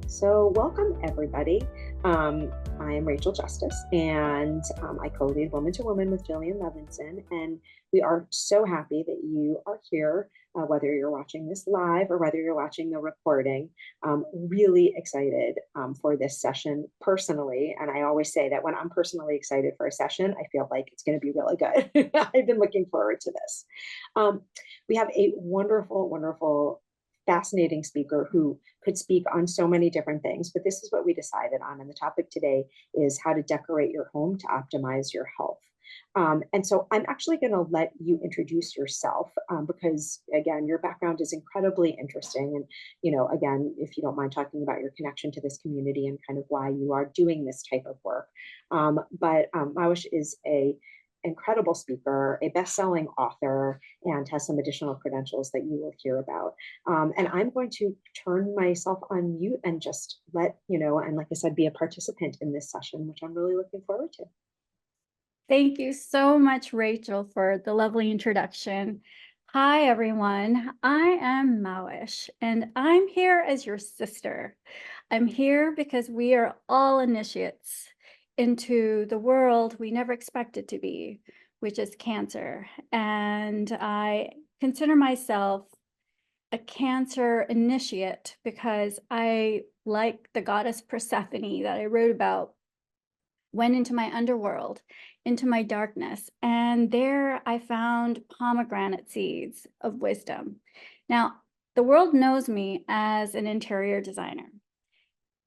So, welcome everybody. I am Rachel Justice, and I co lead Woman to Woman with Jillian Levinson. And we are so happy that you are here, whether you're watching this live or whether you're watching the recording. Really excited for this session personally. And I always say that when I'm personally excited for a session, I feel like it's going to be really good. I've been looking forward to this. Um, we have a wonderful, wonderful, fascinating speaker who could speak on so many different things, but this is what we decided on. And the topic today is how to decorate your home to optimize your health. And so I'm actually going to let you introduce yourself because, again, your background is incredibly interesting. And, again, if you don't mind talking about your connection to this community and kind of why you are doing this type of work. But Mahwish is a incredible speaker, a best-selling author, and has some additional credentials that you will hear about. And I'm going to turn myself on mute and just let you know, and like I said, be a participant in this session, which I'm really looking forward to. Thank you so much, Rachel, for the lovely introduction. Hi, everyone. I am Mahwish, and I'm here as your sister. I'm here because we are all initiates into the world we never expected to be, which is cancer. And I consider myself a cancer initiate because I, like the goddess Persephone that I wrote about, went into my underworld, into my darkness, and there I found pomegranate seeds of wisdom. Now, the world knows me as an interior designer.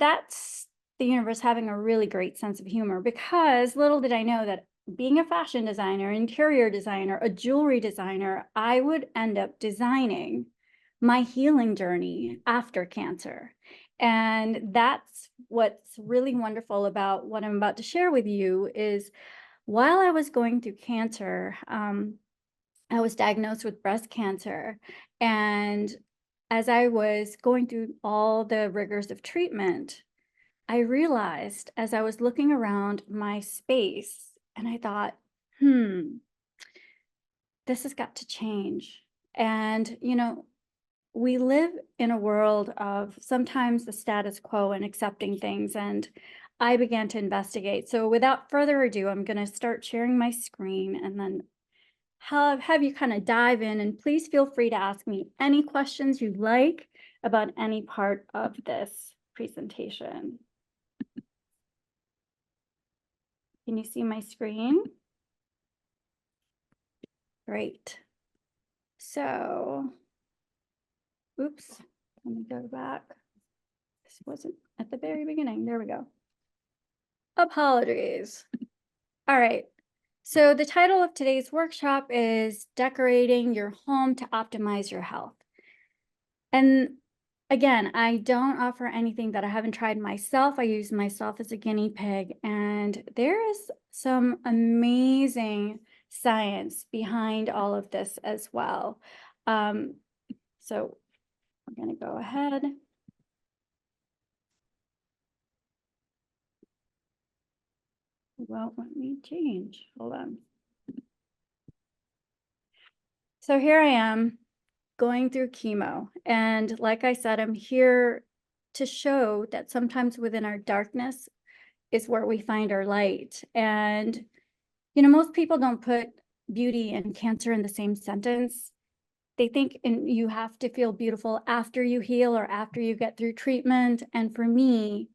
That's the universe having a really great sense of humor, because little did I know that being a fashion designer, interior designer, a jewelry designer, I would end up designing my healing journey after cancer. And that's what's really wonderful about what I'm about to share with you is while I was going through cancer, I was diagnosed with breast cancer. And as I was going through all the rigors of treatment, I realized as I was looking around my space and I thought, this has got to change. And, we live in a world of sometimes the status quo and accepting things. And I began to investigate. So without further ado, I'm going to start sharing my screen and then have you kind of dive in. And please feel free to ask me any questions you'd like about any part of this presentation. Can you see my screen? Great. So, oops, let me go back. This wasn't at the very beginning. There we go. Apologies. All right. So the title of today's workshop is Decorating Your Home to Optimize Your Health. And again, I don't offer anything that I haven't tried myself. I use myself as a guinea pig, and there is some amazing science behind all of this as well. So I'm going to go ahead. Well, let me change. Hold on. So here I am going through chemo. And like I said, I'm here to show that sometimes within our darkness is where we find our light. And, most people don't put beauty and cancer in the same sentence. They think you have to feel beautiful after you heal or after you get through treatment. And for me,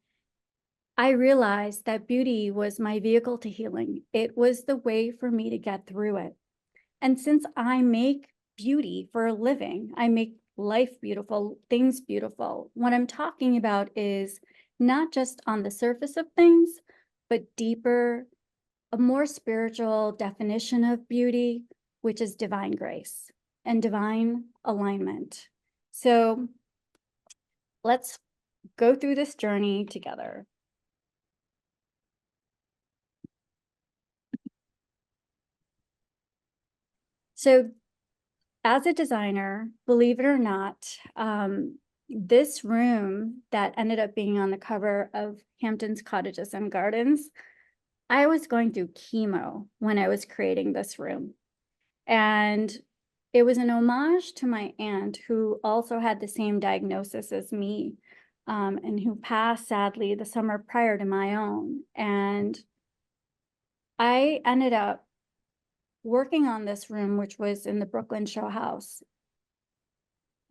I realized that beauty was my vehicle to healing. It was the way for me to get through it. And since I make beauty for a living, I make life beautiful, things beautiful. What I'm talking about is not just on the surface of things, but deeper, a more spiritual definition of beauty, which is divine grace and divine alignment. So let's go through this journey together. So as a designer, believe it or not, this room that ended up being on the cover of Hampton's Cottages and Gardens, I was going through chemo when I was creating this room. And it was an homage to my aunt who also had the same diagnosis as me. and who passed sadly the summer prior to my own. And I ended up working on this room, which was in the Brooklyn show house,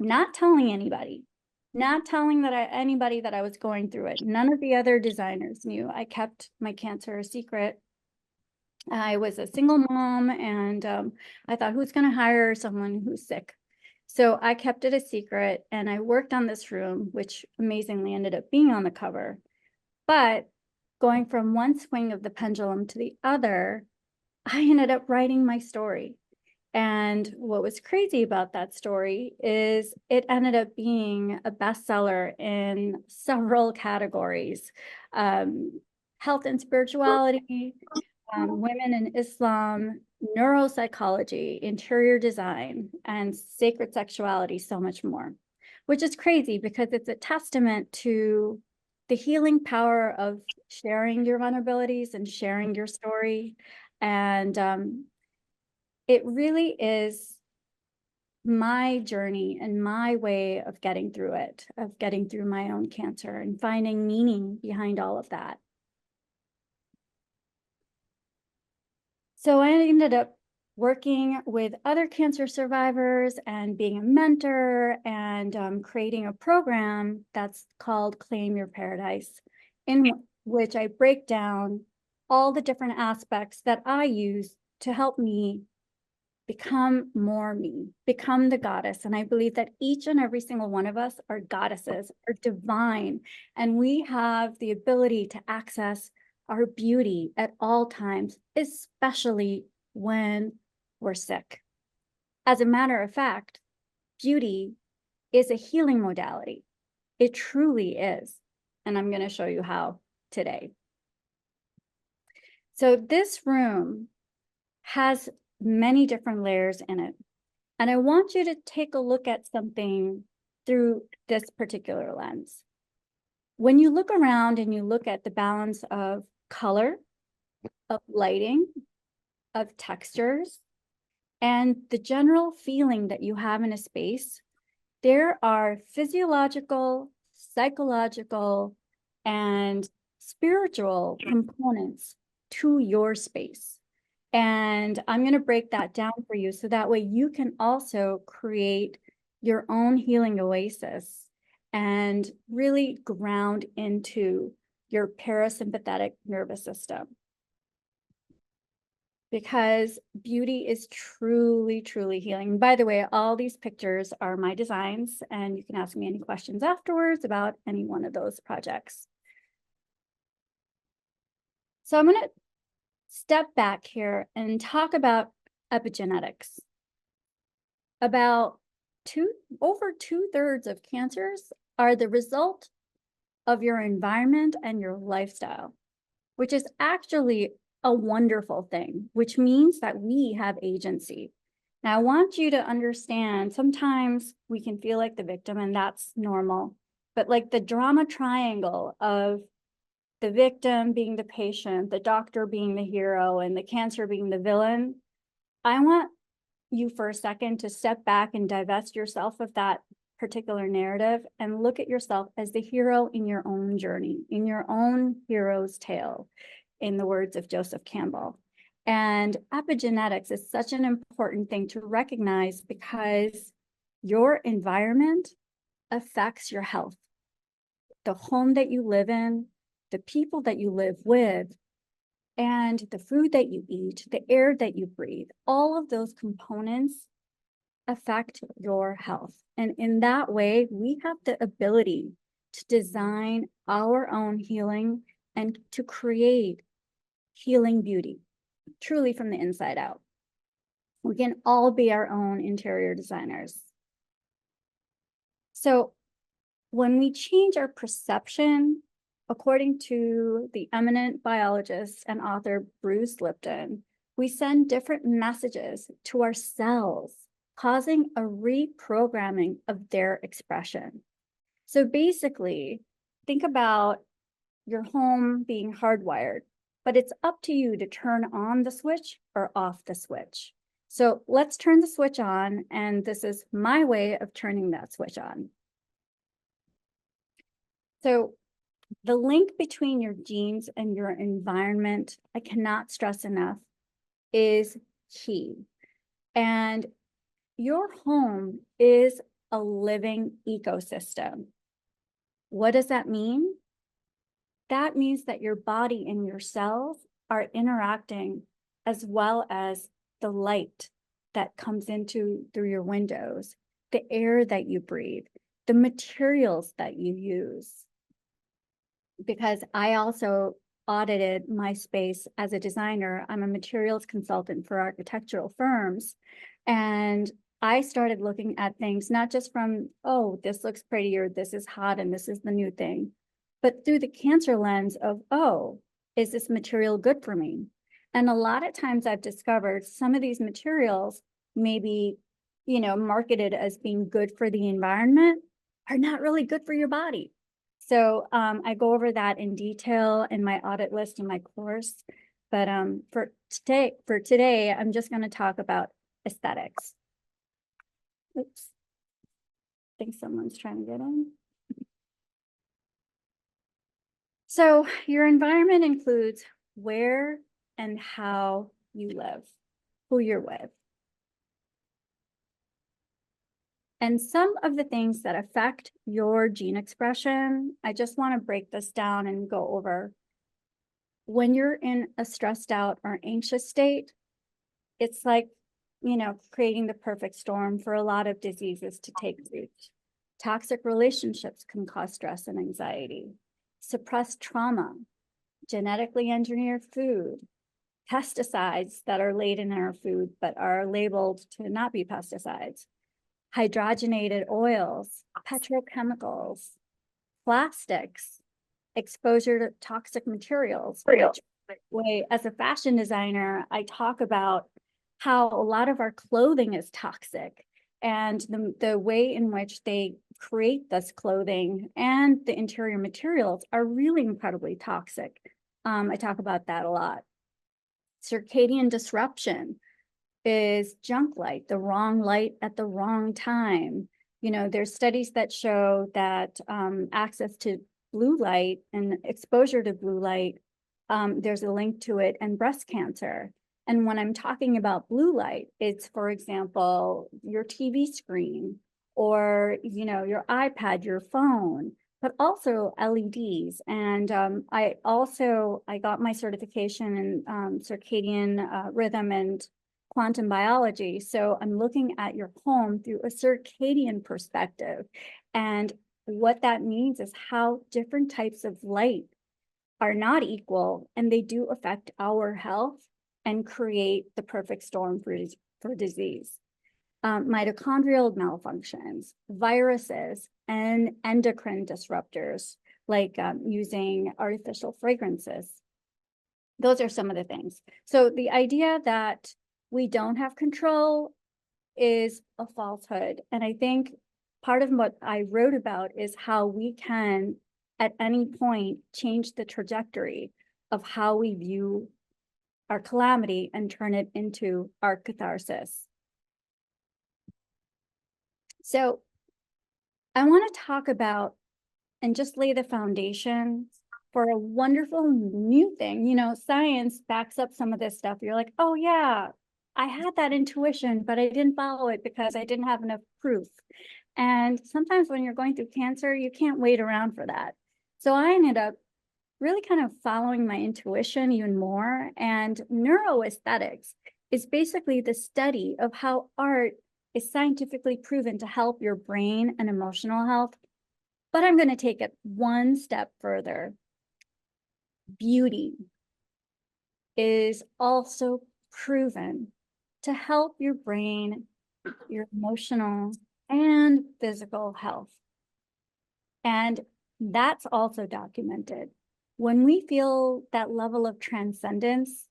not telling anybody, not telling anybody that I was going through it. None of the other designers knew. I kept my cancer a secret. I was a single mom, and I thought, who's going to hire someone who's sick? So I kept it a secret, and I worked on this room, which amazingly ended up being on the cover. But going from one swing of the pendulum to the other, I ended up writing my story. And what was crazy about that story is it ended up being a bestseller in several categories: health and spirituality, women in Islam, neuropsychology, interior design, and sacred sexuality, so much more, which is crazy because it's a testament to the healing power of sharing your vulnerabilities and sharing your story. And it really is my journey and my way of getting through it, of getting through my own cancer and finding meaning behind all of that. So I ended up working with other cancer survivors and being a mentor and creating a program that's called Claim Your Paradise, in which I break down all the different aspects that I use to help me become more me, become the goddess. And I believe that each and every single one of us are goddesses, are divine, and we have the ability to access our beauty at all times, especially when we're sick. As a matter of fact, beauty is a healing modality. It truly is. And I'm going to show you how today. So this room has many different layers in it. And I want you to take a look at something through this particular lens. When you look around and you look at the balance of color, of lighting, of textures, and the general feeling that you have in a space, there are physiological, psychological, and spiritual components to your space. And I'm going to break that down for you so that way you can also create your own healing oasis and really ground into your parasympathetic nervous system. Because beauty is truly, truly healing. By the way, all these pictures are my designs, and you can ask me any questions afterwards about any one of those projects. So I'm going to step back here and talk about epigenetics. About over 2/3 of cancers are the result of your environment and your lifestyle, which is actually a wonderful thing, which means that we have agency. Now, I want you to understand, sometimes we can feel like the victim, and that's normal, but like the drama triangle of the victim being the patient, the doctor being the hero, and the cancer being the villain, I want you for a second to step back and divest yourself of that particular narrative and look at yourself as the hero in your own journey, in your own hero's tale, in the words of Joseph Campbell. And epigenetics is such an important thing to recognize because your environment affects your health. The home that you live in, the people that you live with, and the food that you eat, the air that you breathe, all of those components affect your health. And in that way, we have the ability to design our own healing and to create healing beauty, truly from the inside out. We can all be our own interior designers. So when we change our perception, according to the eminent biologist and author Bruce Lipton, we send different messages to our cells, causing a reprogramming of their expression. So basically, think about your home being hardwired, but it's up to you to turn on the switch or off the switch. So let's turn the switch on, and this is my way of turning that switch on. So the link between your genes and your environment, I cannot stress enough, is key. And your home is a living ecosystem. What does that mean? That means that your body and your cells are interacting, as well as the light that comes into through your windows, the air that you breathe, the materials that you use. Because I also audited my space as a designer. I'm a materials consultant for architectural firms. And I started looking at things not just from, oh, this looks pretty, or this is hot and this is the new thing, but through the cancer lens of, oh, is this material good for me? And a lot of times I've discovered some of these materials may be, marketed as being good for the environment, are not really good for your body. So I go over that in detail in my audit list in my course. But for today, I'm just going to talk about aesthetics. Oops. I think someone's trying to get in. So your environment includes where and how you live, who you're with. And some of the things that affect your gene expression, I just want to break this down and go over. When you're in a stressed out or anxious state, it's like, creating the perfect storm for a lot of diseases to take root. Toxic relationships can cause stress and anxiety, suppressed trauma, genetically engineered food, pesticides that are laid in our food but are labeled to not be pesticides, hydrogenated oils, petrochemicals, plastics, exposure to toxic materials, which as a fashion designer, I talk about how a lot of our clothing is toxic, and the way in which they create this clothing and the interior materials are really incredibly toxic. I talk about that a lot. Circadian disruption is junk light, the wrong light at the wrong time. There's studies that show that access to blue light and exposure to blue light, there's a link to it and breast cancer. And when I'm talking about blue light, it's, for example, your TV screen or, your iPad, your phone, but also LEDs. And I got my certification in circadian rhythm and quantum biology. So I'm looking at your home through a circadian perspective. And what that means is how different types of light are not equal, and they do affect our health and create the perfect storm for disease. Mitochondrial malfunctions, viruses, and endocrine disruptors, like using artificial fragrances. Those are some of the things. So the idea that we don't have control is a falsehood. And I think part of what I wrote about is how we can, at any point, change the trajectory of how we view our calamity and turn it into our catharsis. So I want to talk about and just lay the foundation for a wonderful new thing. Science backs up some of this stuff. You're like, oh yeah, I had that intuition, but I didn't follow it because I didn't have enough proof. And sometimes when you're going through cancer, you can't wait around for that. So I ended up really kind of following my intuition even more. And neuroaesthetics is basically the study of how art is scientifically proven to help your brain and emotional health. But I'm going to take it one step further. Beauty is also proven to help your brain, your emotional and physical health. And that's also documented. When we feel that level of transcendence,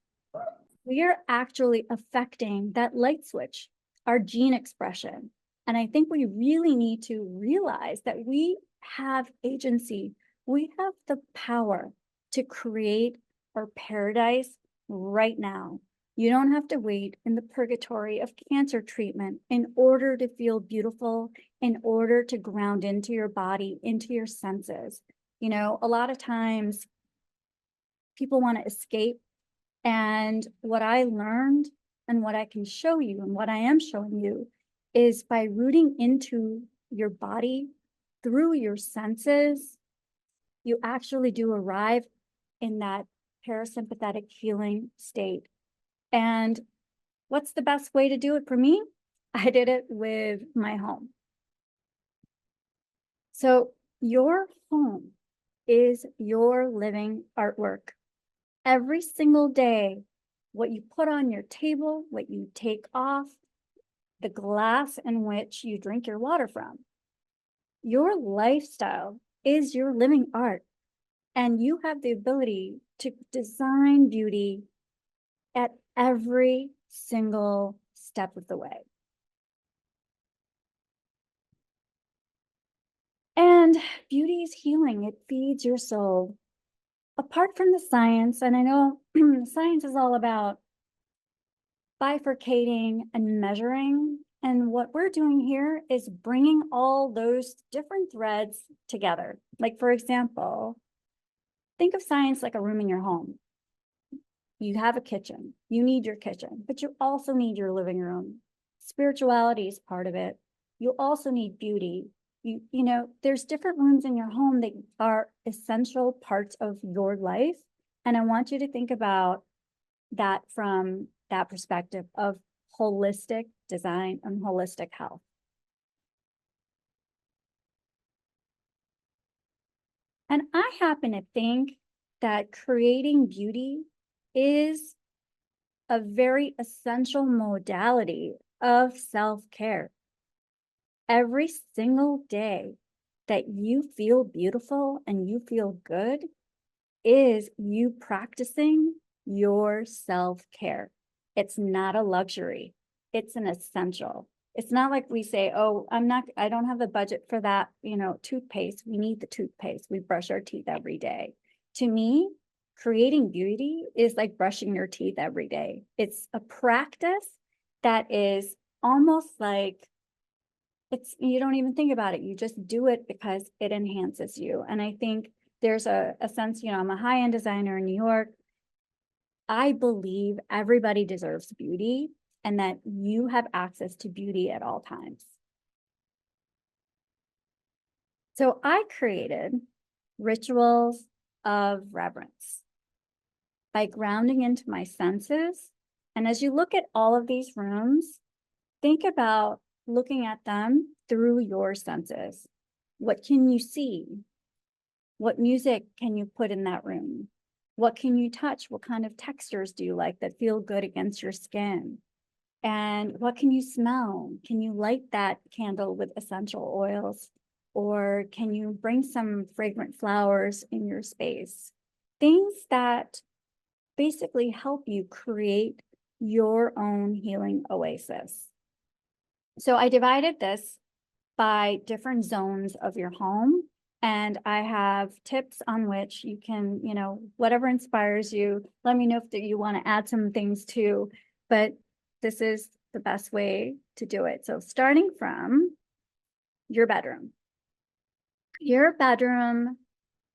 we are actually affecting that light switch, our gene expression. And I think we really need to realize that we have agency. We have the power to create our paradise right now. You don't have to wait in the purgatory of cancer treatment in order to feel beautiful, in order to ground into your body, into your senses. A lot of times people want to escape. And what I learned and what I can show you and what I am showing you is by rooting into your body through your senses, you actually do arrive in that parasympathetic healing state. And what's the best way to do it for me? I did it with my home. So your home is your living artwork. Every single day, what you put on your table, what you take off, the glass in which you drink your water from, your lifestyle is your living art. And you have the ability to design beauty at every single step of the way. And beauty is healing. It feeds your soul. Apart from the science, and I know science is all about bifurcating and measuring. And what we're doing here is bringing all those different threads together. Like, for example, think of science like a room in your home. You have a kitchen, you need your kitchen, but you also need your living room. Spirituality is part of it. You also need beauty. There's different rooms in your home that are essential parts of your life. And I want you to think about that from that perspective of holistic design and holistic health. And I happen to think that creating beauty is a very essential modality of self-care. Every single day that you feel beautiful and you feel good is you practicing your self-care. It's not a luxury. It's an essential. It's not like we say, oh, I don't have the budget for that, toothpaste. We need the toothpaste. We brush our teeth every day. To me, creating beauty is like brushing your teeth every day. It's a practice that is almost like you don't even think about it. You just do it because it enhances you. And I think there's a sense, I'm a high-end designer in New York. I believe everybody deserves beauty and that you have access to beauty at all times. So I created rituals of reverence by grounding into my senses. And as you look at all of these rooms, think about looking at them through your senses. What can you see? What music can you put in that room? What can you touch? What kind of textures do you like that feel good against your skin? And what can you smell? Can you light that candle with essential oils? Or can you bring some fragrant flowers in your space? Things that basically help you create your own healing oasis. So I divided this by different zones of your home. And I have tips on which you can, whatever inspires you, let me know if you want to add some things too. But this is the best way to do it. So starting from your bedroom. Your bedroom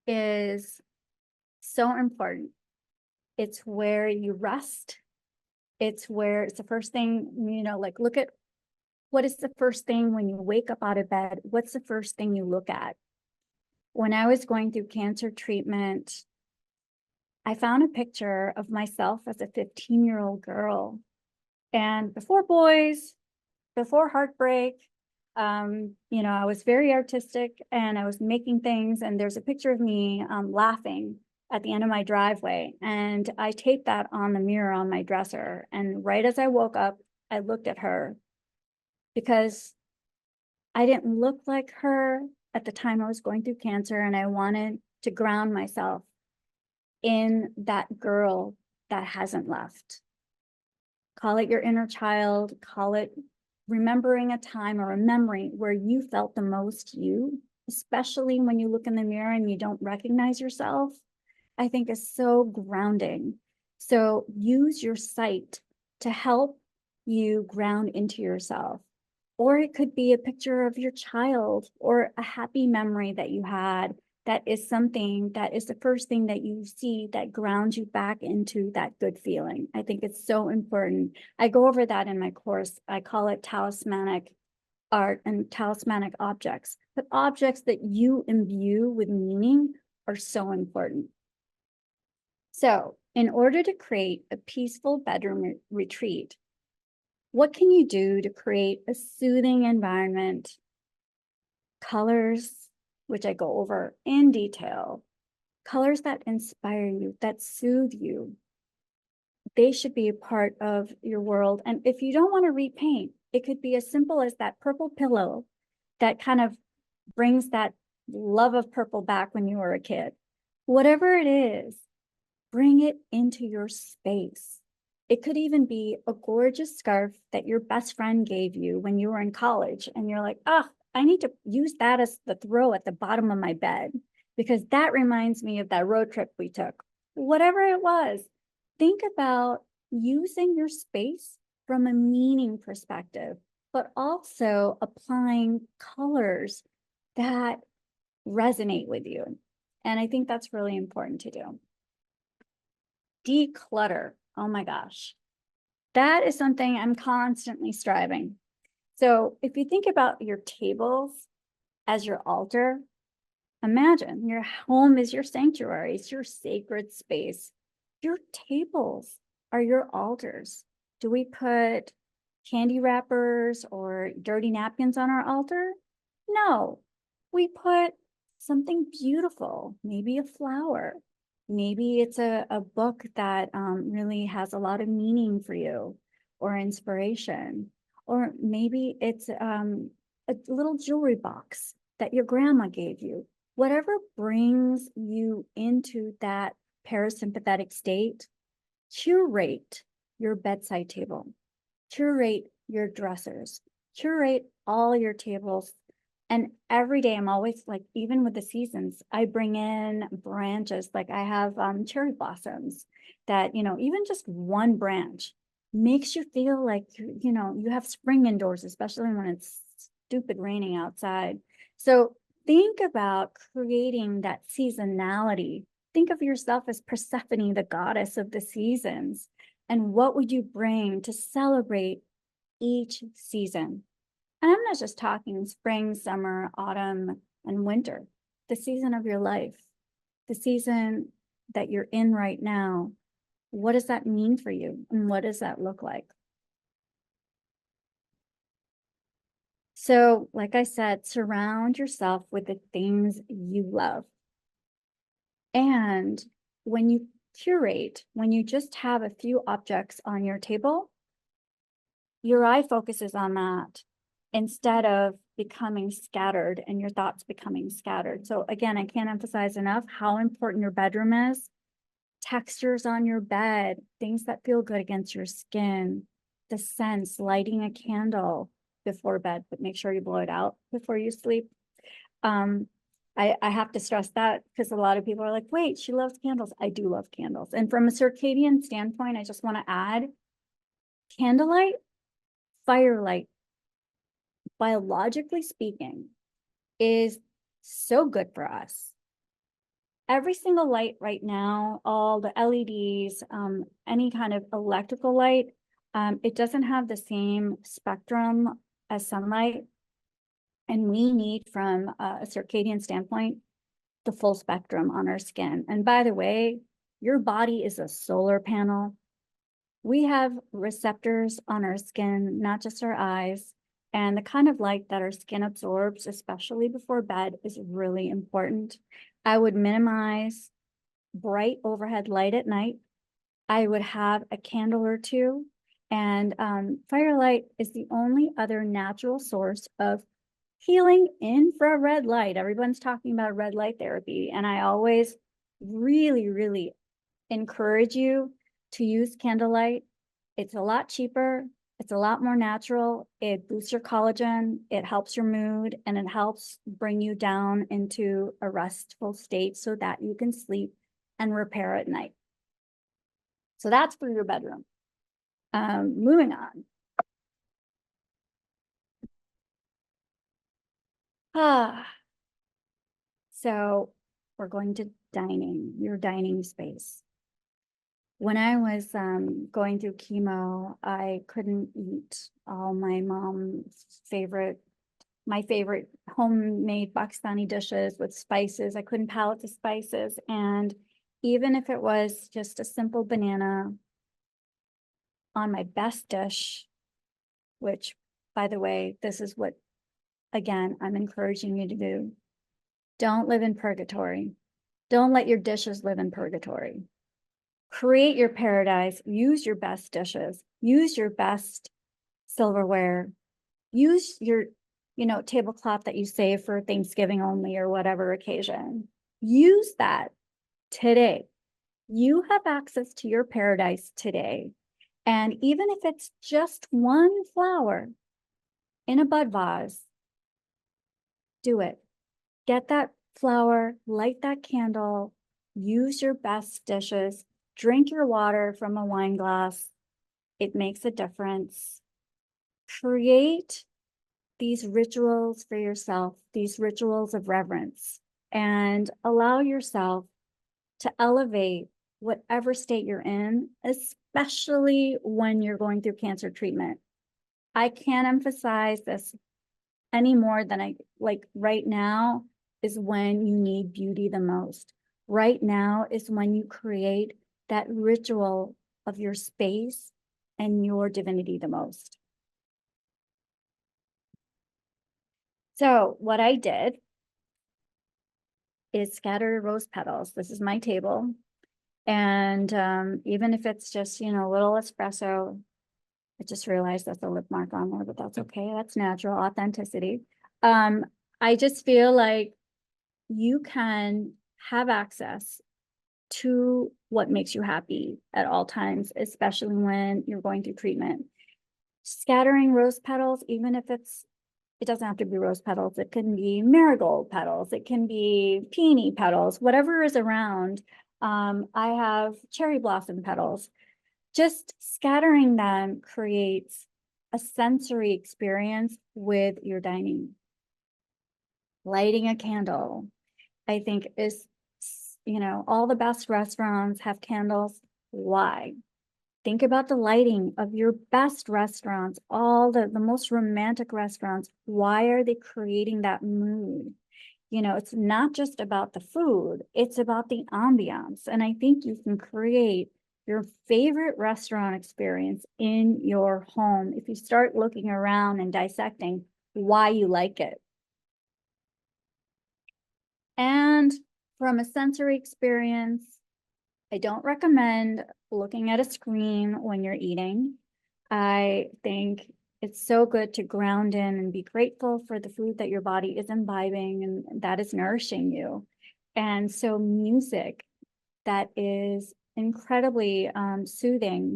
is so important. It's where you rest. It's the first thing, look at what is the first thing when you wake up out of bed? What's the first thing you look at? When I was going through cancer treatment, I found a picture of myself as a 15-year-old girl. And before boys, before heartbreak, I was very artistic and I was making things. And there's a picture of me laughing at the end of my driveway. And I taped that on the mirror on my dresser. And right as I woke up, I looked at her because I didn't look like her at the time I was going through cancer. And I wanted to ground myself in that girl that hasn't left. Call it your inner child, call it remembering a time or remembering where you felt the most you, especially when you look in the mirror and you don't recognize yourself, I think is so grounding. So use your sight to help you ground into yourself. Or it could be a picture of your child or a happy memory that you had that is something that is the first thing that you see that grounds you back into that good feeling. I think it's so important. I go over that in my course. I call it talismanic art and talismanic objects. But objects that you imbue with meaning are so important. So, in order to create a peaceful bedroom retreat, what can you do to create a soothing environment? Colors, which I go over in detail, colors that inspire you, that soothe you, they should be a part of your world. And if you don't want to repaint, it could be as simple as that purple pillow that kind of brings that love of purple back when you were a kid. Whatever it is, bring it into your space. It could even be a gorgeous scarf that your best friend gave you when you were in college. And you're like, oh, I need to use that as the throw at the bottom of my bed because that reminds me of that road trip we took. Whatever it was, think about using your space from a meaning perspective, but also applying colors that resonate with you. And I think that's really important to do. Declutter. Oh my gosh. That is something I'm constantly striving. So if you think about your tables as your altar, imagine your home is your sanctuary, it's your sacred space. Your tables are your altars. Do we put candy wrappers or dirty napkins on our altar? No, we put something beautiful, maybe a flower. Maybe it's a book that really has a lot of meaning for you or inspiration. Or maybe it's a little jewelry box that your grandma gave you. Whatever brings you into that parasympathetic state, curate your bedside table, curate your dressers, curate all your tables. And every day I'm always like, even with the seasons, I bring in branches. Like I have cherry blossoms that, even just one branch makes you feel like, you have spring indoors, especially when it's stupid raining outside. So think about creating that seasonality. Think of yourself as Persephone, the goddess of the seasons. And what would you bring to celebrate each season? And I'm not just talking spring, summer, autumn, and winter, the season of your life, the season that you're in right now. What does that mean for you? And what does that look like? So, like I said, surround yourself with the things you love. And when you curate, when you just have a few objects on your table, your eye focuses on that instead of becoming scattered and your thoughts becoming scattered. So again, I can't emphasize enough how important your bedroom is. Textures on your bed, things that feel good against your skin, the scents, lighting a candle before bed, but make sure you blow it out before you sleep. I have to stress that because a lot of people are like, wait, she loves candles. I do love candles. And from a circadian standpoint, I just want to add candlelight, firelight, biologically speaking, is so good for us. Every single light right now, all the LEDs, any kind of electrical light, it doesn't have the same spectrum as sunlight. And we need, from a circadian standpoint, the full spectrum on our skin. And by the way, your body is a solar panel. We have receptors on our skin, not just our eyes. And the kind of light that our skin absorbs, especially before bed, is really important. I would minimize bright overhead light at night. I would have a candle or two. And firelight is the only other natural source of healing infrared light. Everyone's talking about red light therapy. And I always really, really encourage you to use candlelight. It's a lot cheaper. It's a lot more natural. It boosts your collagen. It helps your mood, and it helps bring you down into a restful state so that you can sleep and repair at night. So that's for your bedroom. Moving on. So we're going to dining, your dining space. When I was going through chemo, I couldn't eat all my my favorite homemade Pakistani dishes with spices. I couldn't palate the spices. And even if it was just a simple banana on my best dish, which, by the way, this is what, again, I'm encouraging you to do. Don't live in purgatory. Don't let your dishes live in purgatory. Create your paradise, use your best dishes, use your best silverware, use your, tablecloth that you save for Thanksgiving only or whatever occasion. Use that today. You have access to your paradise today. And even if it's just one flower in a bud vase, do it. Get that flower, light that candle, use your best dishes, drink your water from a wine glass. It makes a difference. Create these rituals for yourself, these rituals of reverence, and allow yourself to elevate whatever state you're in, especially when you're going through cancer treatment. I can't emphasize this any more than right now is when you need beauty the most. Right now is when you create that ritual of your space and your divinity the most. So what I did is scatter rose petals. This is my table. And even if it's just, a little espresso, I just realized that's a lip mark on there, but that's okay. That's natural authenticity. I just feel like you can have access to what makes you happy at all times, especially when you're going through treatment. Scattering rose petals, even if it doesn't have to be rose petals. It can be marigold petals. It can be peony petals, whatever is around. I have cherry blossom petals. Just scattering them creates a sensory experience with your dining. Lighting a candle, I think is, all the best restaurants have candles. Why? Think about the lighting of your best restaurants, all the most romantic restaurants. Why are they creating that mood? It's not just about the food, it's about the ambiance. And I think you can create your favorite restaurant experience in your home if you start looking around and dissecting why you like it. And from a sensory experience, I don't recommend looking at a screen when you're eating. I think it's so good to ground in and be grateful for the food that your body is imbibing and that is nourishing you. And so music that is incredibly soothing.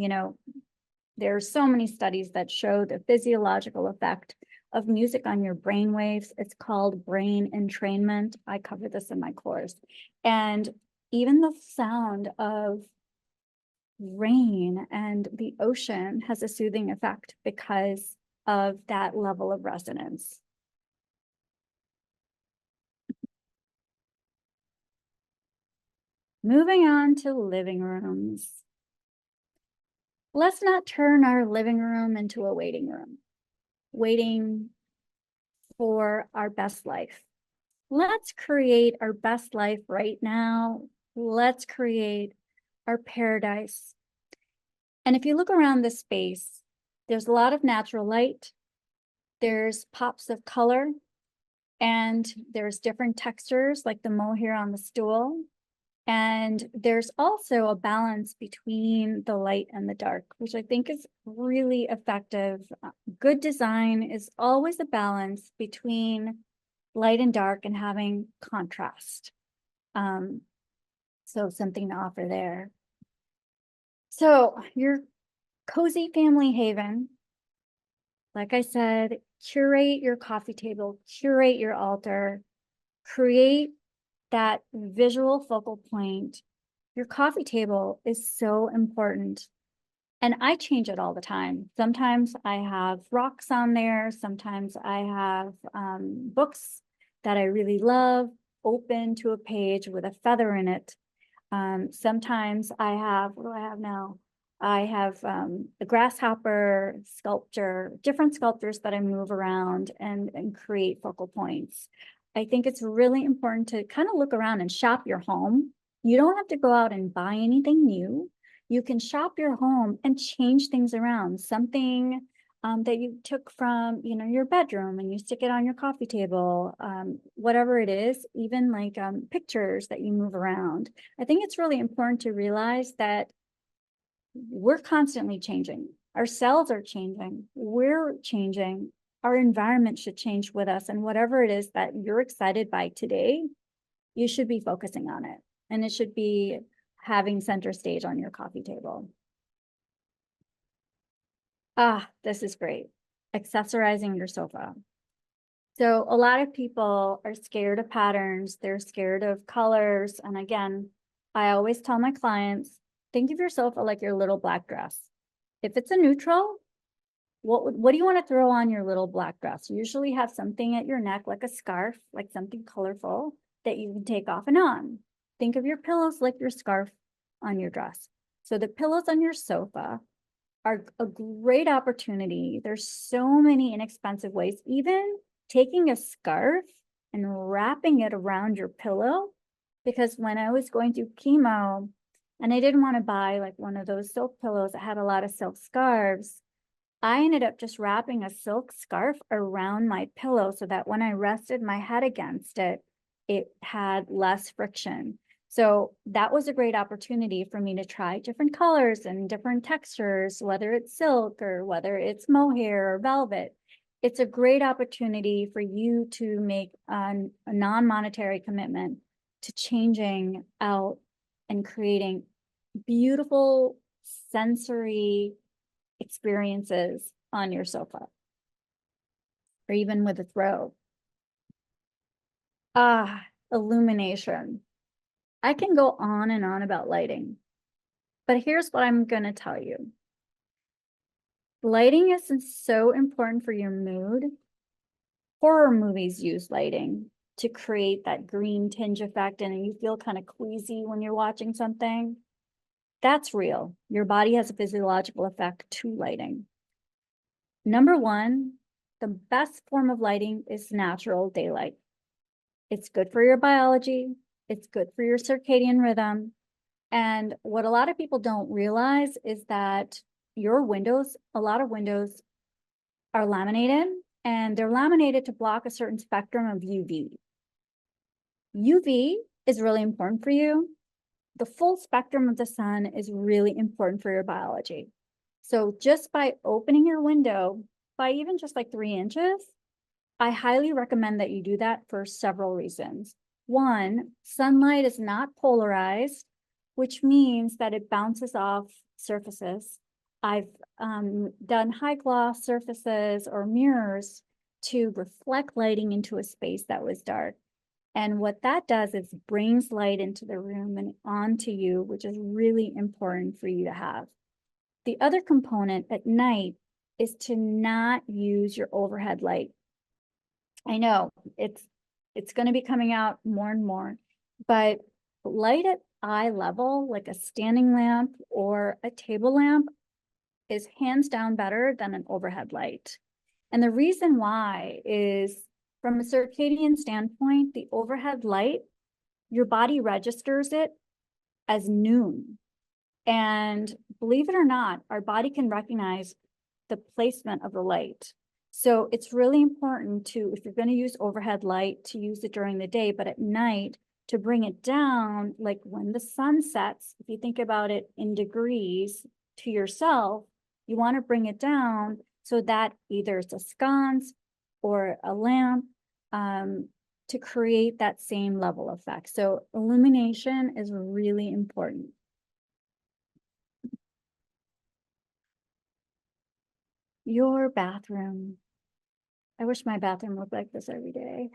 There are so many studies that show the physiological effect of music on your brain waves. It's called brain entrainment. I cover this in my course. And even the sound of rain and the ocean has a soothing effect because of that level of resonance. Moving on to living rooms. Let's not turn our living room into a waiting room, waiting for our best life. Let's create our best life right now. Let's create our paradise. And if you look around this space, there's a lot of natural light. There's pops of color, and there's different textures like the mohair on the stool. And there's also a balance between the light and the dark, which I think is really effective. Good design is always a balance between light and dark and having contrast. So something to offer there. So your cozy family haven, like I said, curate your coffee table, curate your altar, create that visual focal point. Your coffee table is so important. And I change it all the time. Sometimes I have rocks on there. Sometimes I have books that I really love. open to a page with a feather in it. Sometimes I have, what do I have now? I have a grasshopper sculpture, different sculptures that I move around and create focal points. I think it's really important to kind of look around and shop your home. You don't have to go out and buy anything new. You can shop your home and change things around. Something that you took from, your bedroom and you stick it on your coffee table, whatever it is, even like pictures that you move around. I think it's really important to realize that we're constantly changing. Our cells are changing. We're changing. Our environment should change with us. And whatever it is that you're excited by today, you should be focusing on it. And it should be having center stage on your coffee table. Ah, this is great. Accessorizing your sofa. So a lot of people are scared of patterns. They're scared of colors. And again, I always tell my clients, think of your sofa like your little black dress. If it's a neutral, what do you want to throw on your little black dress? You usually have something at your neck, like a scarf, like something colorful that you can take off and on. Think of your pillows like your scarf on your dress. So the pillows on your sofa are a great opportunity. There's so many inexpensive ways, even taking a scarf and wrapping it around your pillow. Because when I was going through chemo and I didn't want to buy like one of those silk pillows that had a lot of silk scarves, I ended up just wrapping a silk scarf around my pillow so that when I rested my head against it, it had less friction. So that was a great opportunity for me to try different colors and different textures, whether it's silk or whether it's mohair or velvet. It's a great opportunity for you to make a non-monetary commitment to changing out and creating beautiful sensory experiences on your sofa or even with a throw. Illumination. I can go on and on about lighting, but here's what I'm going to tell you. Lighting is so important for your mood. Horror movies use lighting to create that green tinge effect, and you feel kind of queasy when you're watching something. That's real. Your body has a physiological effect to lighting. Number one, the best form of lighting is natural daylight. It's good for your biology. It's good for your circadian rhythm. And what a lot of people don't realize is that your windows, a lot of windows are laminated, and they're laminated to block a certain spectrum of UV. UV is really important for you. The full spectrum of the sun is really important for your biology. So just by opening your window by even just like 3 inches, I highly recommend that you do that for several reasons. One, sunlight is not polarized, which means that it bounces off surfaces. I've done high gloss surfaces or mirrors to reflect lighting into a space that was dark. And what that does is brings light into the room and onto you, which is really important for you to have. The other component at night is to not use your overhead light. I know it's going to be coming out more and more, but light at eye level, like a standing lamp or a table lamp, is hands down better than an overhead light. And the reason why is from a circadian standpoint, the overhead light, your body registers it as noon. And believe it or not, our body can recognize the placement of the light. So it's really important to, if you're going to use overhead light, to use it during the day, but at night to bring it down, like when the sun sets, if you think about it in degrees to yourself, you want to bring it down so that either it's a sconce or a lamp to create that same level effect. So illumination is really important. Your bathroom. I wish my bathroom looked like this every day.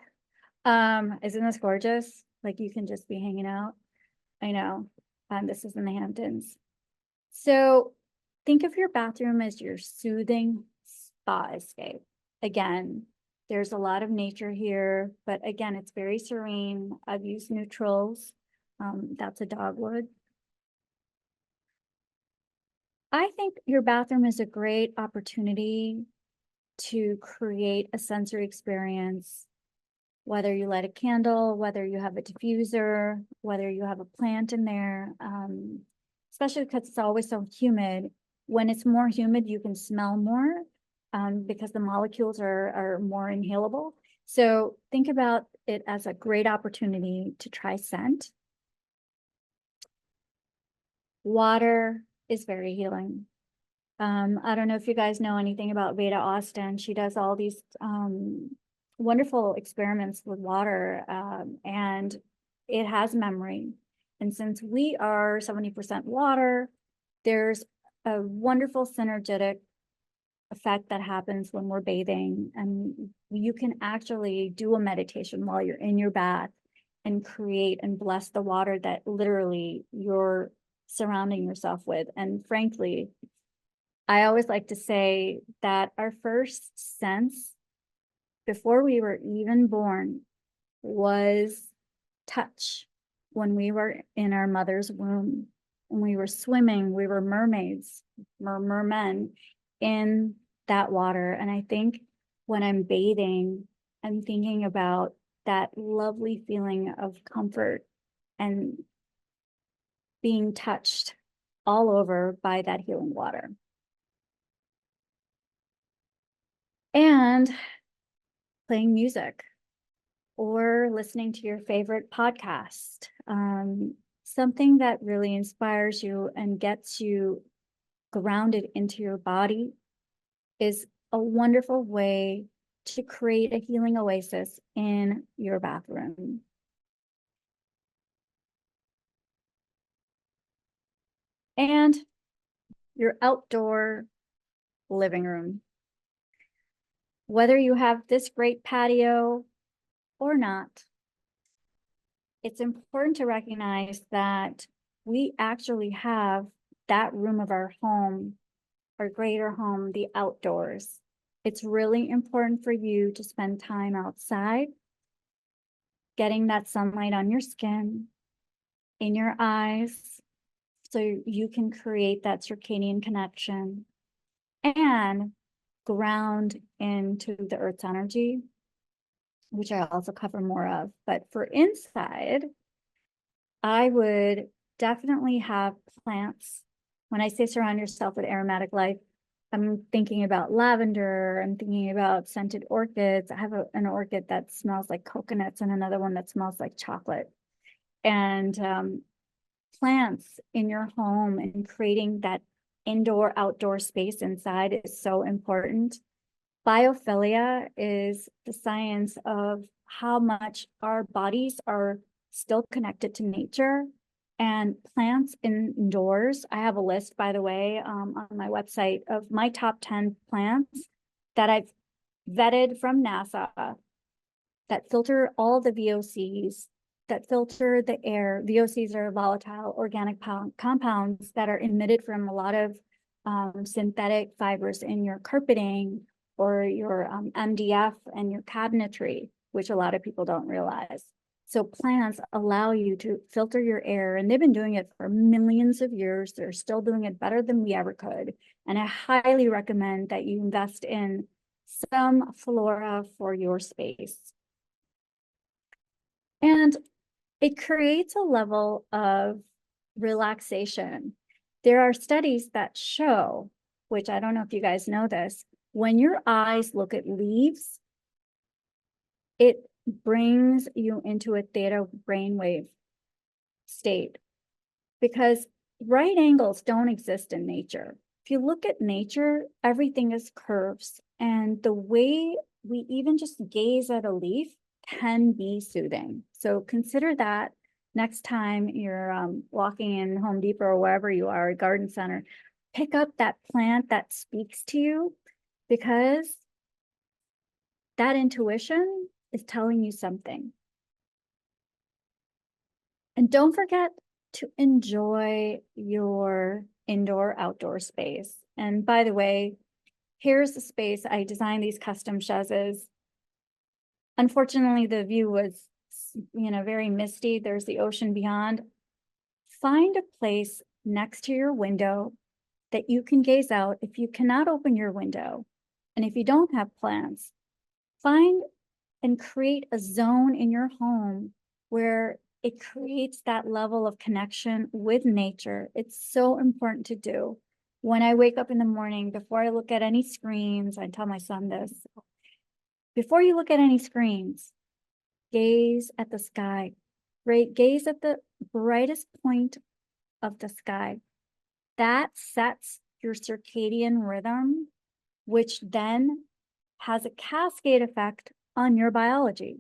Isn't this gorgeous? Like you can just be hanging out. I know. This is in the Hamptons. So think of your bathroom as your soothing spa escape. Again, There's a lot of nature here, but again, it's very serene. I've used neutrals. That's a dogwood. I think your bathroom is a great opportunity to create a sensory experience, whether you light a candle, whether you have a diffuser, whether you have a plant in there, especially because it's always so humid. When it's more humid, you can smell more because the molecules are more inhalable. So think about it as a great opportunity to try scent. Water is very healing. I don't know if you guys know anything about Veda Austin. She does all these wonderful experiments with water, and it has memory. And since we are 70% water, there's a wonderful synergetic effect that happens when we're bathing. And you can actually do a meditation while you're in your bath and create and bless the water that literally you're surrounding yourself with. And frankly, I always like to say that our first sense before we were even born was touch. When we were in our mother's womb, when we were swimming, we were mermaids, mermen in that water. And I think when I'm bathing, I'm thinking about that lovely feeling of comfort and being touched all over by that healing water. And playing music or listening to your favorite podcast, something that really inspires you and gets you grounded into your body is a wonderful way to create a healing oasis in your bathroom. And your outdoor living room. Whether you have this great patio or not, it's important to recognize that we actually have that room of our home, our greater home, the outdoors. It's really important for you to spend time outside, getting that sunlight on your skin, in your eyes, so you can create that circadian connection and ground into the earth's energy, which I also cover more of. But for inside, I would definitely have plants. When I say surround yourself with aromatic life, I'm thinking about lavender, I'm thinking about scented orchids. I have an orchid that smells like coconuts and another one that smells like chocolate. And plants in your home and creating that indoor-outdoor space inside is so important. Biophilia is the science of how much our bodies are still connected to nature, and plants indoors. I have a list, by the way, on my website of my top 10 plants that I've vetted from NASA that filter all the VOCs, that filter the air. VOCs are volatile organic compounds that are emitted from a lot of synthetic fibers in your carpeting or your MDF and your cabinetry, which a lot of people don't realize. So plants allow you to filter your air, and they've been doing it for millions of years. They're still doing it better than we ever could. And I highly recommend that you invest in some flora for your space. And it creates a level of relaxation. There are studies that show, which I don't know if you guys know this, when your eyes look at leaves, it brings you into a theta brainwave state, because right angles don't exist in nature. If you look at nature, everything is curves, and the way we even just gaze at a leaf can be soothing. So consider that next time you're walking in Home Depot or wherever you are, a garden center, pick up that plant that speaks to you, because that intuition is telling you something. And don't forget to enjoy your indoor-outdoor space. And by the way, here's the space. I designed these custom chaises. Unfortunately, the view was, very misty. There's the ocean beyond. Find a place next to your window that you can gaze out. If you cannot open your window, and if you don't have plants, find and create a zone in your home where it creates that level of connection with nature. It's so important to do. When I wake up in the morning, before I look at any screens, I tell my son this, before you look at any screens, gaze at the sky, right? Gaze at the brightest point of the sky. That sets your circadian rhythm, which then has a cascade effect on your biology.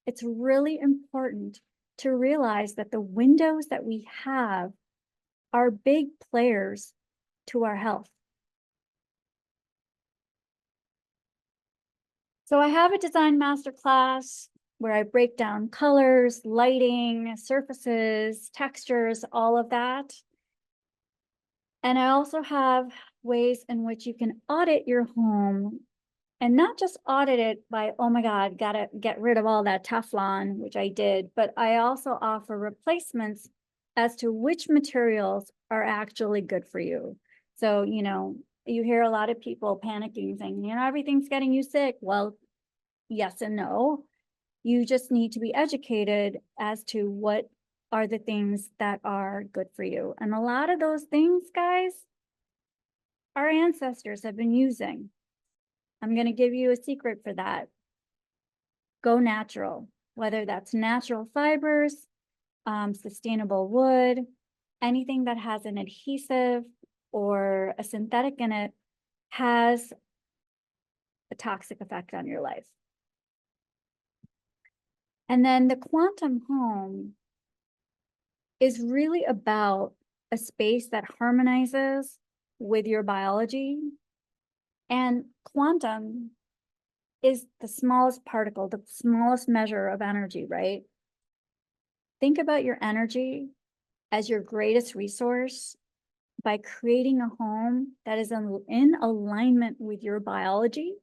It's really important to realize that the windows that we have are big players to our health. So I have a design masterclass where I break down colors, lighting, surfaces, textures, all of that. And I also have ways in which you can audit your home, and not just audit it by, oh my God, gotta get rid of all that Teflon, which I did, but I also offer replacements as to which materials are actually good for you. So, you hear a lot of people panicking, saying, everything's getting you sick. Well, yes and no. You just need to be educated as to what are the things that are good for you. And a lot of those things, guys, our ancestors have been using. I'm going to give you a secret for that. Go natural, whether that's natural fibers, sustainable wood, anything that has an adhesive or a synthetic in it has a toxic effect on your life. And then the quantum home is really about a space that harmonizes with your biology. And quantum is the smallest particle, the smallest measure of energy, right? Think about your energy as your greatest resource by creating a home that is in alignment with your biology.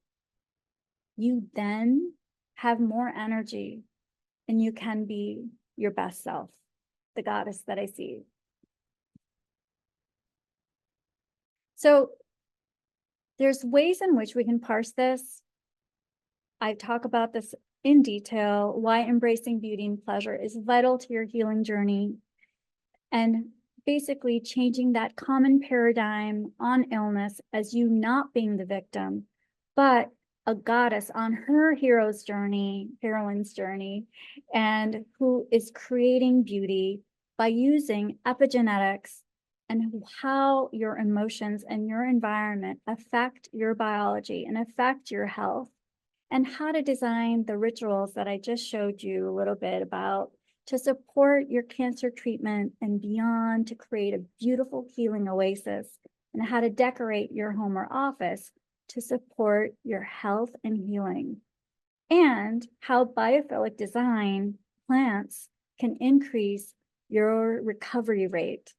You then have more energy and you can be your best self, the goddess that I see. So there's ways in which we can parse this. I talk about this in detail, why embracing beauty and pleasure is vital to your healing journey, and basically changing that common paradigm on illness as you not being the victim, but a goddess on her heroine's journey, and who is creating beauty by using epigenetics and how your emotions and your environment affect your biology and affect your health, and how to design the rituals that I just showed you a little bit about to support your cancer treatment and beyond, to create a beautiful healing oasis, and how to decorate your home or office to support your health and healing, and how biophilic design plants can increase your recovery rate.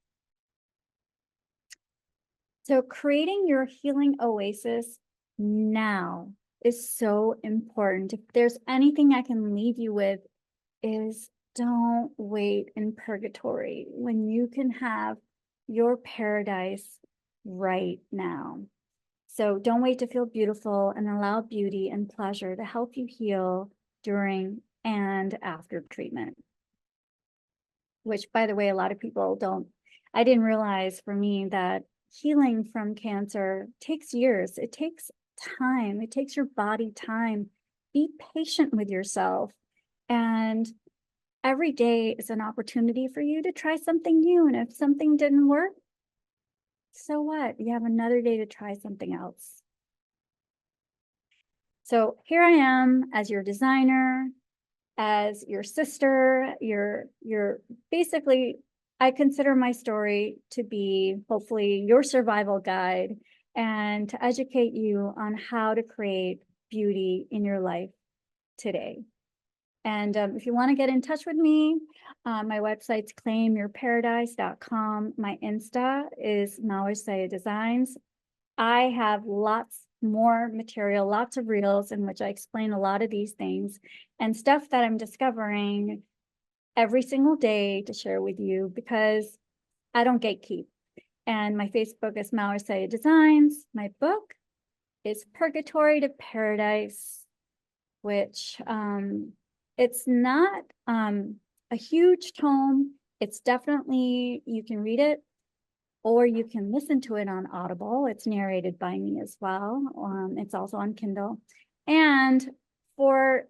So creating your healing oasis now is so important. If there's anything I can leave you with, is don't wait in purgatory when you can have your paradise right now. So don't wait to feel beautiful, and allow beauty and pleasure to help you heal during and after treatment. Which, by the way, a lot of people don't. I didn't realize for me that healing from cancer takes years. It takes time. It takes your body time. Be patient with yourself. And every day is an opportunity for you to try something new. And if something didn't work, so what? You have another day to try something else. So here I am as your designer, as your sister, you're basically, I consider my story to be hopefully your survival guide, and to educate you on how to create beauty in your life today. And if you want to get in touch with me, my website's claimyourparadise.com. My Insta is Mahwish Syed Designs. I have lots more material, lots of reels in which I explain a lot of these things and stuff that I'm discovering every single day to share with you because I don't gatekeep. And my Facebook is Mahwish Syed Designs. My book is Purgatory to Paradise, which it's not a huge tome. It's definitely, you can read it or you can listen to it on Audible. It's narrated by me as well. It's also on Kindle. And for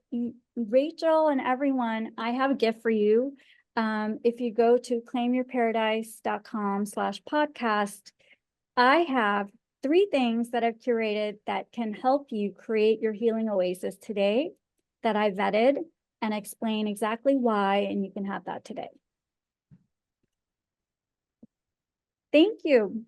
Rachel and everyone, I have a gift for you. If you go to claimyourparadise.com/podcast, I have 3 things that I've curated that can help you create your healing oasis today that I vetted and explain exactly why, and you can have that today. Thank you.